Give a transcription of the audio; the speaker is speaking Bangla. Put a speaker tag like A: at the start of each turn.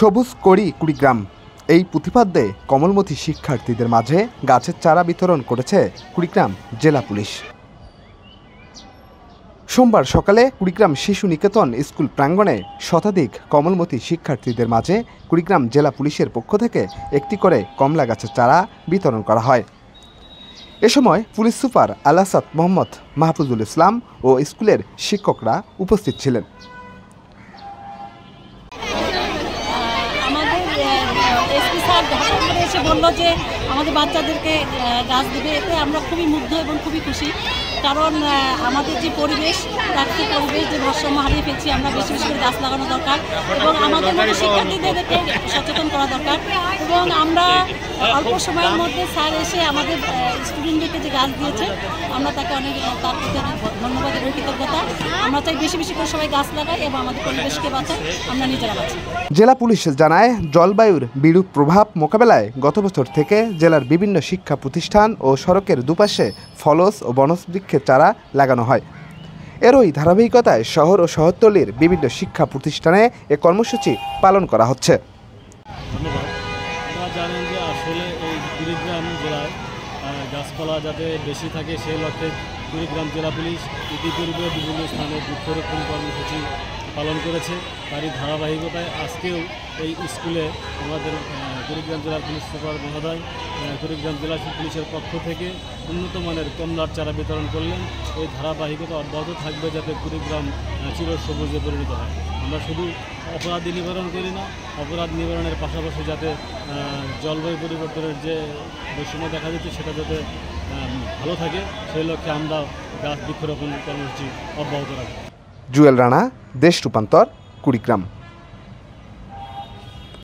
A: সবুজ করি কুড়িগ্রাম এই প্রতিপাদ্যে কমলমতি শিক্ষার্থীদের মাঝে গাছের চারা বিতরণ করেছে কুড়িগ্রাম জেলা পুলিশ। সোমবার সকালে কুড়িগ্রাম শিশু নিকেতন স্কুল প্রাঙ্গণে শতাধিক কমলমতি শিক্ষার্থীদের মাঝে কুড়িগ্রাম জেলা পুলিশের পক্ষ থেকে একটি করে কমলা গাছের চারা বিতরণ করা হয়। এ সময় পুলিশ সুপার আলাসাদ মোহাম্মদ মাহফুজুল ইসলাম ও স্কুলের শিক্ষকরা উপস্থিত ছিলেন।
B: এসে বললো যে আমাদের বাচ্চাদেরকে গাছ দেবে, এতে আমরা খুবই মুগ্ধ এবং খুবই খুশি। কারণ আমাদের যে পরিবেশ, প্রাকৃতিক পরিবেশ যে ভারসাম্য হারিয়ে ফেলছি, আমরা বেশি বেশি করে গাছ লাগানো দরকার এবং আমাদের মতো শিক্ষার্থীদেরকে সচেতন করা দরকার। এবং আমরা অল্প সময়ের মধ্যে স্যার এসে আমাদের স্টুডেন্টদেরকে যে গাছ দিয়েছে, আমরা তাকে তার প্রতি অনেক ধন্যবাদ এবং কৃতজ্ঞতা। আমরা চাই বেশি বেশি করে সবাই গাছ লাগাই এবং আমাদের পরিবেশকে বাঁচাই, আমরা নিজেরা বাঁচাই।
A: জেলা পুলিশ জানায়, জলবায়ুর বিরূপ প্রভাব মোকাবেলায় গত বছর থেকে জেলার বিভিন্ন শিক্ষা প্রতিষ্ঠান ও সড়কের দুপাশে ফলস ও বনবৃক্ষের চারা লাগানো হয়। এরই ধারাবাহিকতায় শহর ও শহরতলির বিভিন্ন শিক্ষা প্রতিষ্ঠানে এ কর্মসূচি পালন করা হচ্ছে।
C: ধন্যবাদ। আপনারা জানেন যে আসলে এই কুড়িগ্রাম জেলায় গাছপালা যাতে বেশি থাকে সেই লক্ষ্যে কুড়িগ্রাম জেলা পুলিশ ইতিপূর্বে বিভিন্ন স্থানে বৃক্ষরোপণ কর্মসূচি পালন করেছে। তারই ধারাবাহিকতায় আজকেও এই স্কুলে আমাদের কুড়িগ্রাম জেলার পুলিশ সুপার মহোদয় কুড়িগ্রাম জেলা পুলিশের পক্ষ থেকে উন্নত মানের কমলার চারা বিতরণ করলেন। এই ধারাবাহিকতা অব্যাহত থাকবে যাতে কুড়িগ্রাম চিরসবুজে পরিণত হয়। আমরা শুধু অপরাধী নিবারণ করি না, অপরাধ নিবারণের পাশাপাশি যাতে জলবায়ু পরিবর্তনের যে বৈষম্য দেখা যাচ্ছে সেটা যাতে ভালো থাকে সেই লক্ষ্যে আমরা গাছ বৃক্ষরোপণ কর্মসূচি অব্যাহত রাখব।
A: জুয়েল রানা, দেশ রূপান্তর, কুড়িগ্রাম।